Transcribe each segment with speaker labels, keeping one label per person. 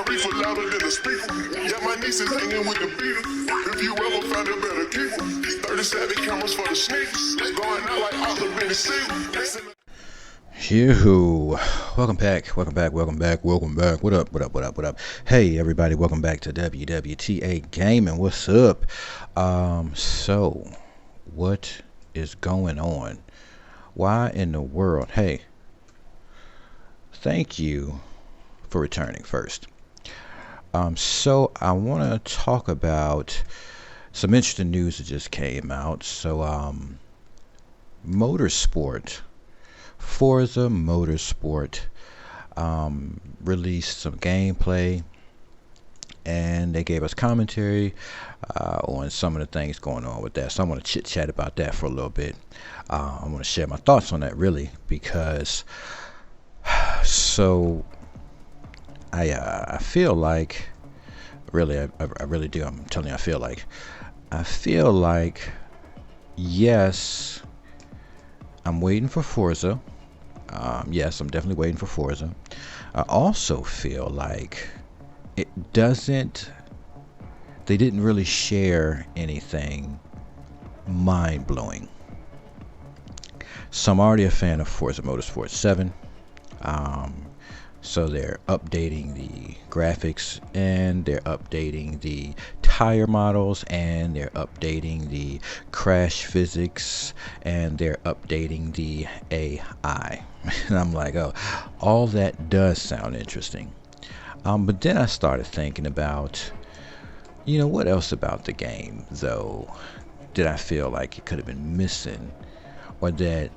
Speaker 1: my reefer louder than a speaker. Yeah, my niece is hanging with the Beatles. If you ever found a better keeper, 37 cameras for the sneakers. Going out like Oliver in the seal.
Speaker 2: Yoo-hoo. Welcome back. What up? Hey, everybody, welcome back to WWTA Gaming. What's up? So, what is going on? Why in the world? Hey, thank you for returning first. So I want to talk about some interesting news that just came out. So, Motorsport. Forza Motorsport released some gameplay, and they gave us commentary on some of the things going on with that. So I want to chit chat about that for a little bit. I want to share my thoughts on that, really, because so I feel like, really, I really do. I'm telling you, I feel like yes, I'm waiting for Forza. Yes, I'm definitely waiting for Forza. I also feel like they didn't really share anything mind-blowing. So I'm already a fan of Forza Motorsport 7. So they're updating the graphics, and they're updating the tire models, and they're updating the crash physics, and they're updating the AI. And I'm like, oh, all that does sound interesting. But then I started thinking about, what else about the game, though, did I feel like it could have been missing, or that,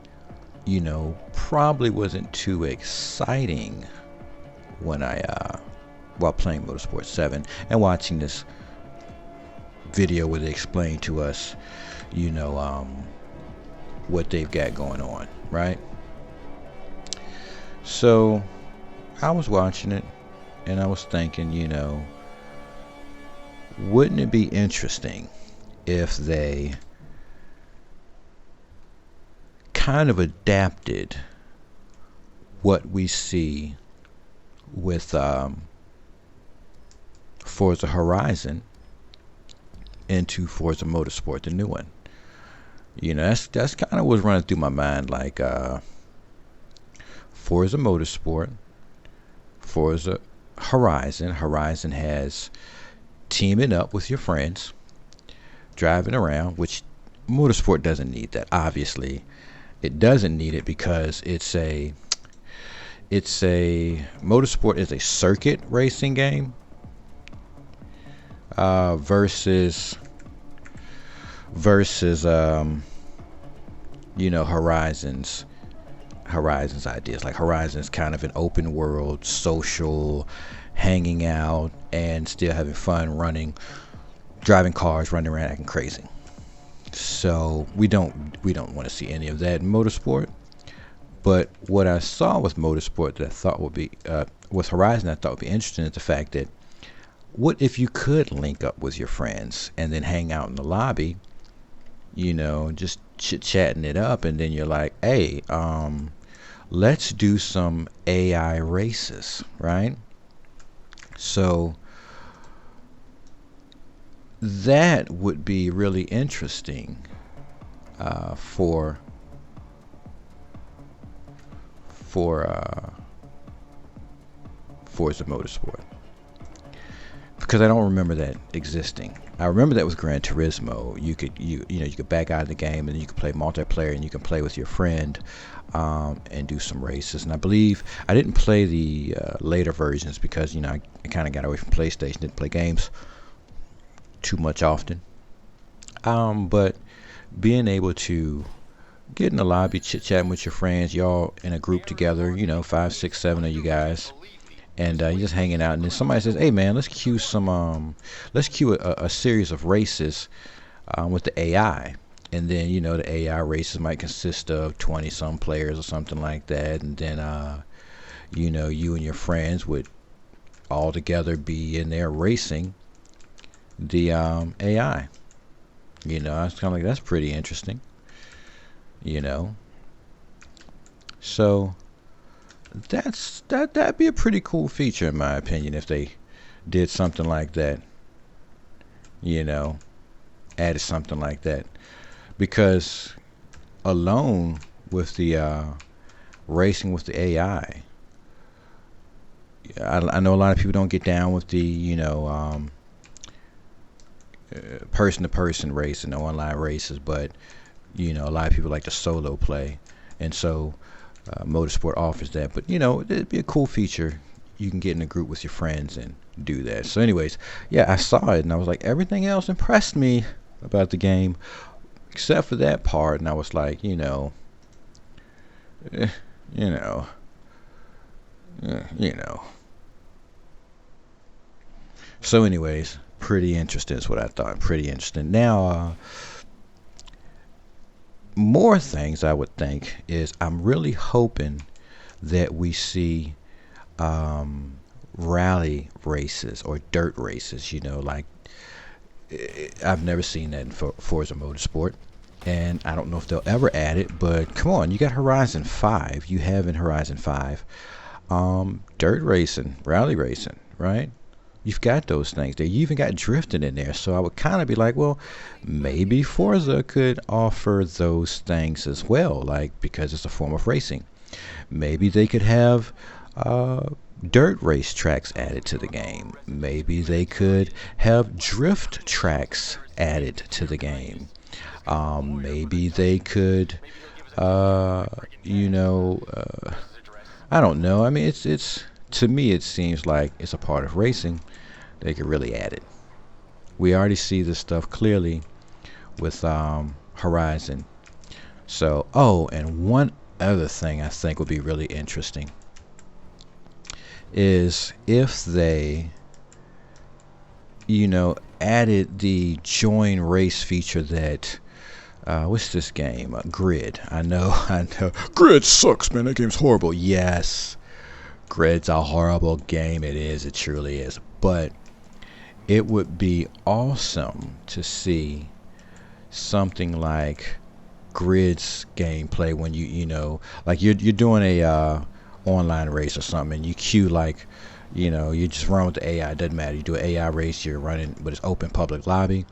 Speaker 2: probably wasn't too exciting when while playing Motorsport 7 and watching this video where they explain to us, what they've got going on, right? So I was watching it, and I was thinking, wouldn't it be interesting if they kind of adapted what we see with Forza Horizon into Forza Motorsport, the new one. That's kind of what's running through my mind, like Forza Motorsport, Forza Horizon. Horizon has teaming up with your friends, driving around, which Motorsport doesn't need that. Obviously, it doesn't need it because it's a Motorsport is a circuit racing game versus Horizon's ideas. Like Horizon's kind of an open world, social, hanging out and still having fun, driving cars, running around acting crazy. So we don't want to see any of that in Motorsport. But what I saw with Motorsport that I thought would be, with Horizon, I thought would be interesting is the fact that, what if you could link up with your friends and then hang out in the lobby, just chit-chatting it up, and then you're like, hey, let's do some AI races, right? So that would be really interesting for Forza Motorsport, because I don't remember that existing. I remember that with Gran Turismo. You could back out of the game, and then you could play multiplayer, and you can play with your friend and do some races. And I believe I didn't play the later versions because I kind of got away from PlayStation, didn't play games too much often. But being able to get in the lobby, chit-chatting with your friends, y'all in a group together, 5, 6, 7 of you guys, and you're just hanging out, and then somebody says, hey man, let's cue a series of races with the AI. And then the AI races might consist of 20 some players or something like that, and then you and your friends would all together be in there racing the AI. I was kind of like, that's pretty interesting. So that'd be a pretty cool feature, in my opinion, if they did something like that, you know, added something like that. Because alone with the racing with the AI, I know a lot of people don't get down with the, person-to-person racing, the online races, but a lot of people like to solo play, and so Motorsport offers that. But it'd be a cool feature. You can get in a group with your friends and do that. So, anyways, yeah, I saw it and I was like, everything else impressed me about the game, except for that part. And I was like, eh, you know, you know. So, anyways, pretty interesting is what I thought. Pretty interesting. Now, more things I would think is I'm really hoping that we see rally races or dirt races. Like I've never seen that in Forza Motorsport, and I don't know if they'll ever add it. But come on, you got Horizon 5. You have in Horizon 5 dirt racing, rally racing, right? You've got those things there. You even got drifting in there. So I would kind of be like, well, maybe Forza could offer those things as well, like because it's a form of racing. Maybe they could have dirt race tracks added to the game. Maybe they could have drift tracks added to the game. Maybe they could, I don't know. I mean, it's to me, it seems like it's a part of racing. They could really add it. We already see this stuff clearly with Horizon. So, and one other thing I think would be really interesting is if they, added the join race feature that, what's this game? Grid. I know. Grid sucks, man. That game's horrible. Yes, Grid's a horrible game. It is. It truly is. But it would be awesome to see something like Grid's gameplay when like you're doing a online race or something, and you queue like, you just run with the AI. It doesn't matter. You do an AI race. You're running, but it's open public lobby.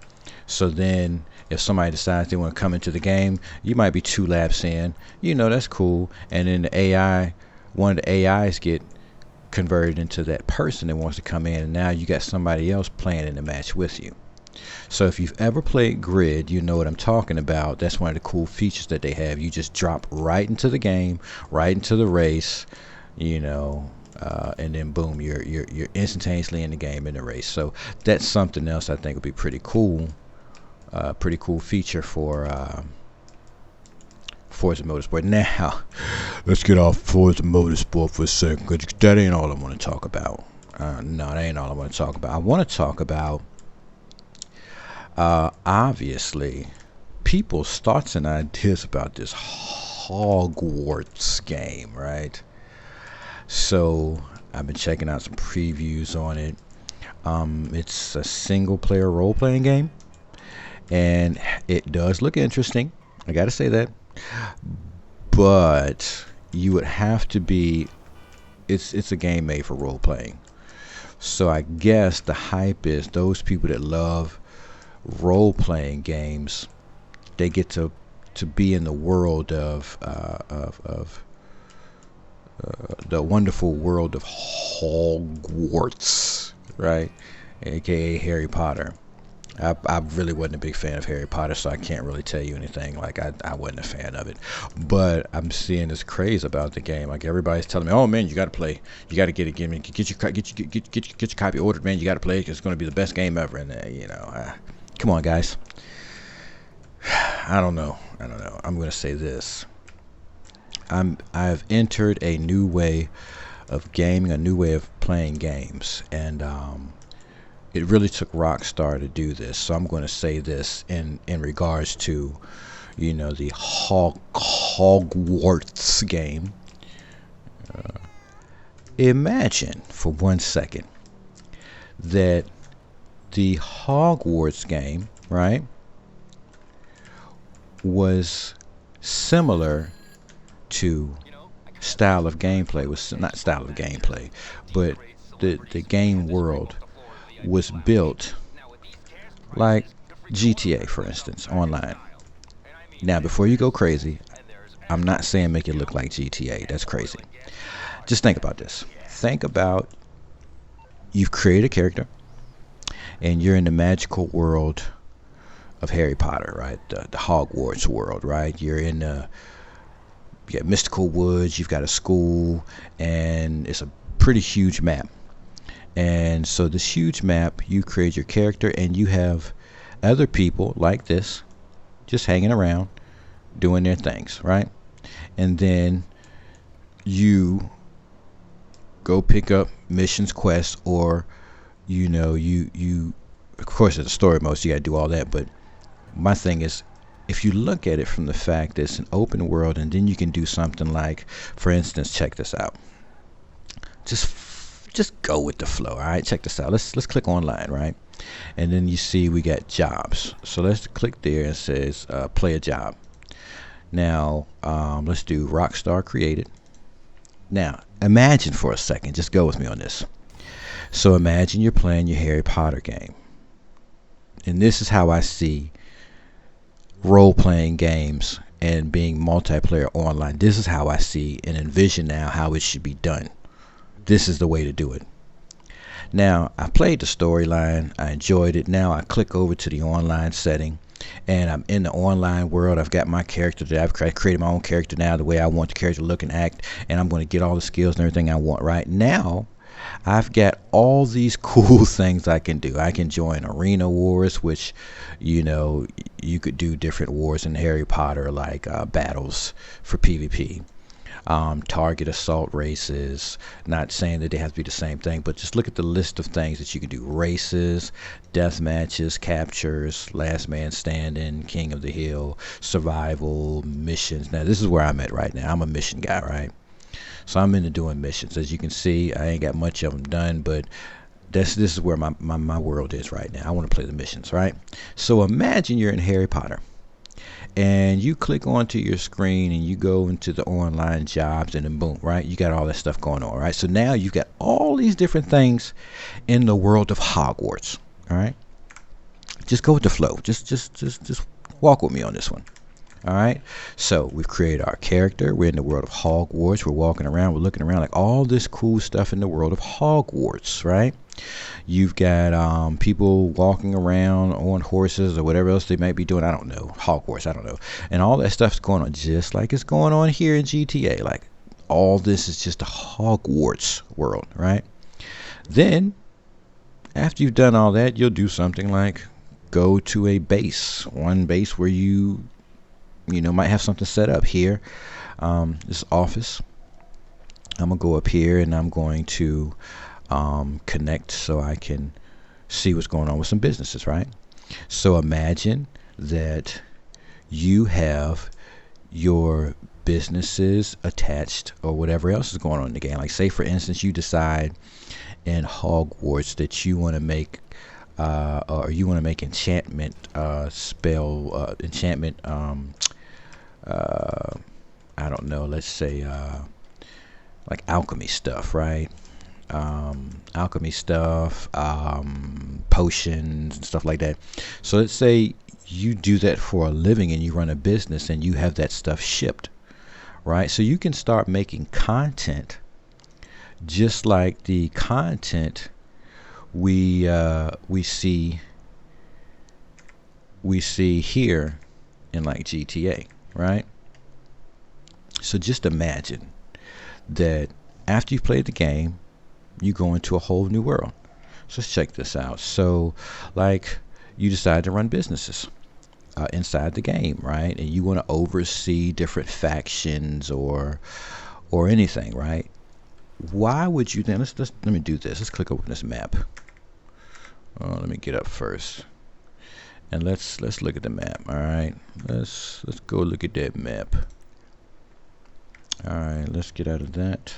Speaker 2: So then, if somebody decides they want to come into the game, you might be 2 laps in. That's cool. And then one of the AIs get converted into that person that wants to come in, and now you got somebody else playing in the match with you. So if you've ever played Grid, you know what I'm talking about. That's one of the cool features that they have. You just drop right into the game, right into the race, and then boom, you're instantaneously in the game, in the race. So that's something else I think would be pretty cool. Pretty cool feature for Forza Motorsport. Now, let's get off Forza Motorsport for a second, because that ain't all I want to talk about. No, that ain't all I want to talk about. I want to talk about, obviously, people's thoughts and ideas about this Hogwarts game, right? So, I've been checking out some previews on it. It's a single-player role-playing game, and it does look interesting. I gotta say that. But you would have to be, it's a game made for role playing. So I guess the hype is those people that love role playing games, they get to be in the world of the wonderful world of Hogwarts, right? AKA Harry Potter. I really wasn't a big fan of Harry Potter, so I can't really tell you anything. Like, I wasn't a fan of it. But I'm seeing this craze about the game. Like, everybody's telling me, oh, man, you got to play. You got to get it. Get your copy ordered, man. You got to play it because it's going to be the best game ever. And, come on, guys. I don't know. I'm going to say this. I've entered a new way of gaming, a new way of playing games. And, it really took Rockstar to do this, so I'm going to say this in regards to, the Hogwarts game. Imagine for 1 second that the Hogwarts game, right, was similar to style of gameplay, was not style of gameplay, but the game world was built like GTA, for instance, online. Now, before you go crazy, I'm not saying make it look like GTA. That's crazy. Just think about this. Think about you've created a character and you're in the magical world of Harry Potter, right? The Hogwarts world, right? You're in you got mystical woods, you've got a school, and it's a pretty huge map. And so this huge map, you create your character and you have other people like this just hanging around doing their things, right? And then you go pick up missions, quests, or you of course it's a story mode, so you gotta do all that. But my thing is, if you look at it from the fact that it's an open world, and then you can do something like, for instance, check this out. Just go with the flow. All right, check this out. Let's click online, right? And then you see we got jobs. So let's click there and it says play a job. Now let's do Rockstar created. Now imagine for a second, just go with me on this. So imagine you're playing your Harry Potter game, and this is how I see role-playing games and being multiplayer online. This is how I see and envision now how it should be done. This is the way to do it. Now, I played the storyline. I enjoyed it. Now I click over to the online setting, and I'm in the online world. I've got my character that I've created my own character now, the way I want the character to look and act, and I'm going to get all the skills and everything I want. Right now, I've got all these cool things I can do. I can join arena wars, which, you could do different wars in Harry Potter, like battles for PvP. Target assault races. Not saying that they have to be the same thing, but just look at the list of things that you can do. Races, death matches, captures, last man standing, king of the hill, survival, missions. Now this is where I'm at right now. I'm a mission guy, right? So I'm into doing missions. As you can see, I ain't got much of them done, but this is where my world is right now. I want to play the missions, right? So imagine you're in Harry Potter, and you click onto your screen and you go into the online jobs, and then boom, right? You got all that stuff going on, right? So now you've got all these different things in the world of Hogwarts, all right? Just go with the flow. Just walk with me on this one. All right, so we've created our character. We're in the world of Hogwarts. We're walking around. We're looking around, like all this cool stuff in the world of Hogwarts, right? You've got people walking around on horses or whatever else they might be doing. I don't know. Hogwarts, I don't know. And all that stuff's going on just like it's going on here in GTA. Like all this is just a Hogwarts world, right? Then, after you've done all that, you'll do something like go to a base. One base where you might have something set up here. This office. I'm gonna go up here and I'm going to connect so I can see what's going on with some businesses, right? So imagine that you have your businesses attached or whatever else is going on in the game. Like say for instance you decide in Hogwarts that you want to make or you want to make enchantment enchantment I don't know, let's say like alchemy stuff, right? Alchemy stuff, potions and stuff like that. So let's say you do that for a living and you run a business and you have that stuff shipped, right? So you can start making content just like the content we see here in like GTA, right? So just imagine that after you've played the game, you go into a whole new world. So let's check this out. So like you decide to run businesses inside the game, right? And you want to oversee different factions or anything, right? Why would you then let me do this. Let's click open this map. Let me get up first. And let's look at the map. All right, let's go look at that map. All right, let's get out of that.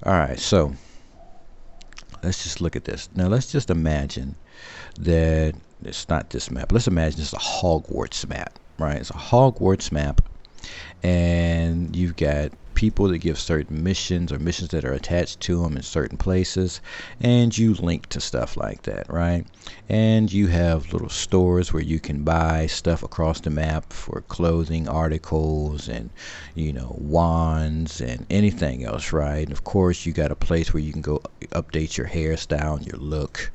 Speaker 2: All right, so let's just look at this. Now let's just imagine that it's not this map. Let's imagine it's a Hogwarts map, right? It's a Hogwarts map, and you've got people that give certain missions or missions that are attached to them in certain places, and you link to stuff like that, right? And you have little stores where you can buy stuff across the map for clothing articles and, wands and anything else, right? And of course, you got a place where you can go update your hairstyle and your look.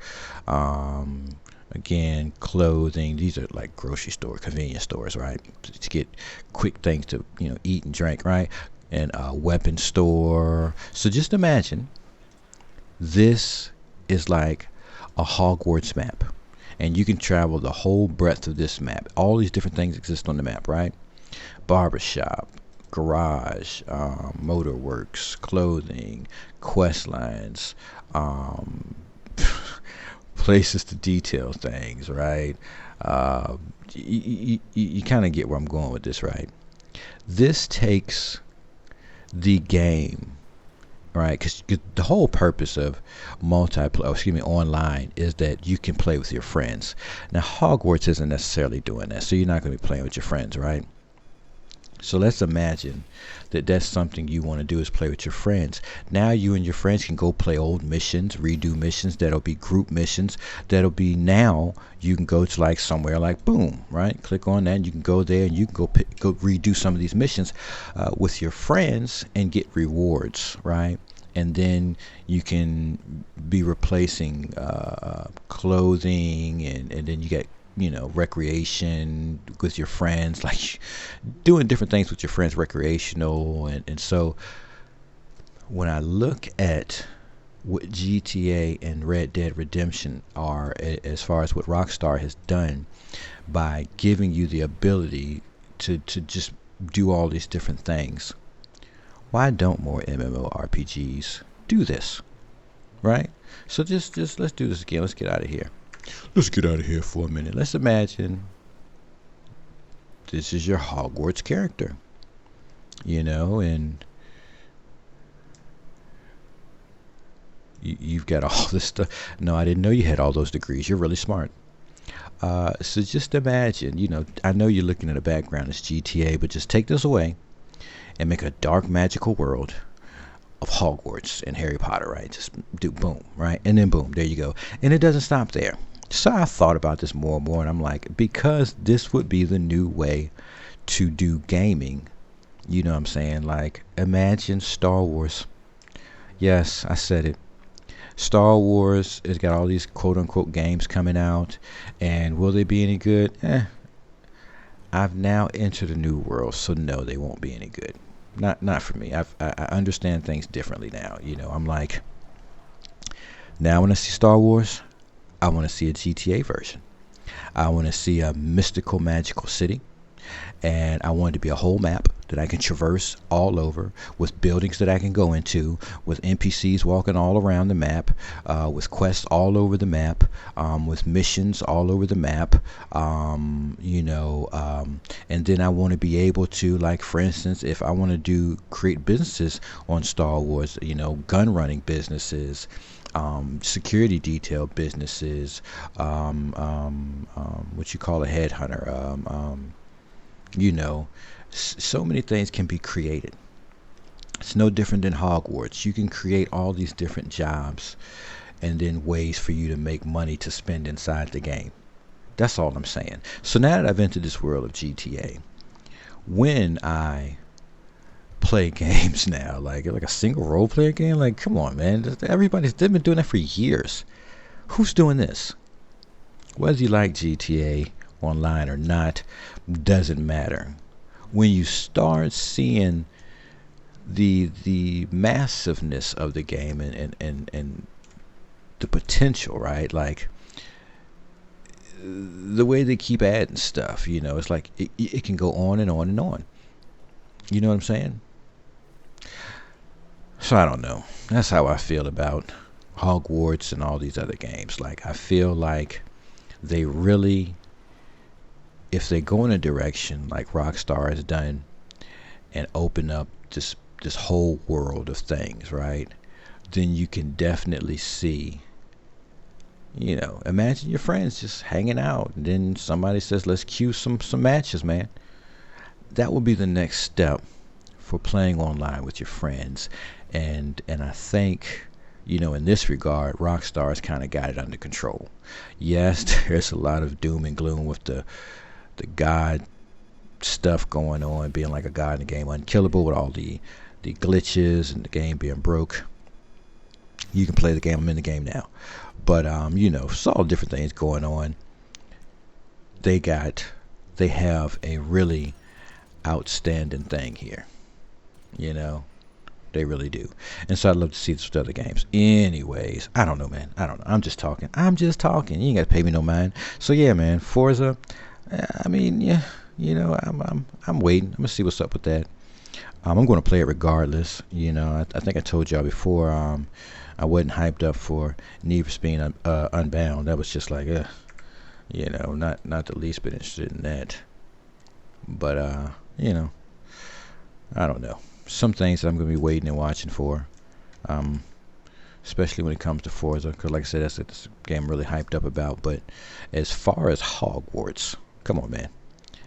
Speaker 2: Again, clothing. These are like grocery store, convenience stores, right? To get quick things to, eat and drink, right? And a weapon store. So just imagine this is like a Hogwarts map. And you can travel the whole breadth of this map. All these different things exist on the map, right? Barbershop, garage, motorworks, clothing, quest lines, places to detail things, right? You kind of get where I'm going with this, right? This takes the game, right? Because the whole purpose of online is that you can play with your friends. Now, Hogwarts isn't necessarily doing that, so you're not going to be playing with your friends, right? So let's imagine that that's something you want to do is play with your friends. Now you and your friends can go play old missions, redo missions. That'll be group missions. That'll be now you can go to like somewhere like boom, right? Click on that and you can go there and you can go redo some of these missions with your friends and get rewards, right? And then you can be replacing clothing and then you get recreation with your friends, like doing different things with your friends, recreational. And so when I look at what GTA and Red Dead Redemption are, as far as what Rockstar has done by giving you the ability to just do all these different things, why don't more MMORPGs do this, right? So just let's do this again. Let's get out of here. Let's get out of here for a minute. Let's imagine this is your Hogwarts character, and you've got all this stuff. No, I didn't know you had all those degrees. You're really smart. So just imagine, I know you're looking at a background as GTA, but just take this away and make a dark magical world of Hogwarts and Harry Potter, right? Just do boom, right? And then boom, there you go. And it doesn't stop there. So I thought about this more and more, and I'm like, because this would be the new way to do gaming, you know what I'm saying? Like, imagine Star Wars. Yes, I said it. Star Wars has got all these quote-unquote games coming out, and will they be any good? I've now entered a new world, so no, they won't be any good. Not for me. I understand things differently now. I'm like, now when I see Star Wars, I want to see a GTA version. I want to see a mystical, magical city. And I want it to be a whole map that I can traverse all over, with buildings that I can go into, with NPCs walking all around the map, with quests all over the map, with missions all over the map, and then I want to be able to, like, for instance, if I want to create businesses on Star Wars, gun running businesses, security detail businesses, what you call a headhunter, so many things can be created. It's no different than Hogwarts. You can create all these different jobs and then ways for you to make money to spend inside the game. That's all I'm saying. So now that I've entered this world of GTA, when I play games now, like a single role player game, like, come on, man. They've been doing that for years. Who's doing this? Whether you like GTA online or not doesn't matter. When you start seeing the massiveness of the game and the potential, right? Like the way they keep adding stuff, it's like it can go on and on and on. You know what I'm saying? So I don't know. That's how I feel about Hogwarts and all these other games. Like, I feel like they really, if they go in a direction like Rockstar has done and open up this whole world of things, right, then you can definitely see, imagine your friends just hanging out and then somebody says, let's cue some matches, man. That would be the next step for playing online with your friends, and I think, in this regard, Rockstar has kind of got it under control. Yes, there's a lot of doom and gloom with the god stuff going on, being like a god in the game, unkillable with all the glitches and the game being broke. You can play the game. I'm in the game now, but it's all different things going on. They have a really outstanding thing here. They really do. And so I'd love to see this with other games. Anyways, I don't know, man. I don't know. I'm just talking. You ain't got to pay me no mind. So yeah, man. Forza. I mean, yeah. I'm waiting. I'm gonna see what's up with that. I'm going to play it regardless. I think I told y'all before. I wasn't hyped up for Need for Speed Unbound. That was just like, not the least bit interested in that. But I don't know. Some things that I'm going to be waiting and watching for, especially when it comes to Forza, because like I said, that's the game I'm really hyped up about. But as far as Hogwarts, come on, man.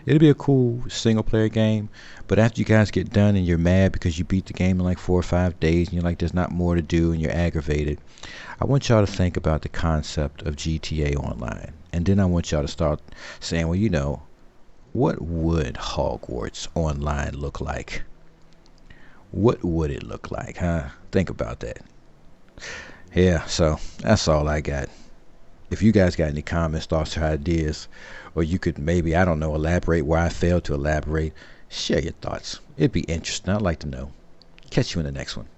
Speaker 2: It'll be a cool single-player game, but after you guys get done and you're mad because you beat the game in like 4 or 5 days and you're like, there's not more to do and you're aggravated, I want y'all to think about the concept of GTA Online. And then I want y'all to start saying, well, what would Hogwarts Online look like? What would it look like, huh? Think about that. Yeah, so that's all I got. If you guys got any comments, thoughts, or ideas, or you could maybe, I don't know, elaborate where I failed to elaborate, share your thoughts. It'd be interesting. I'd like to know. Catch you in the next one.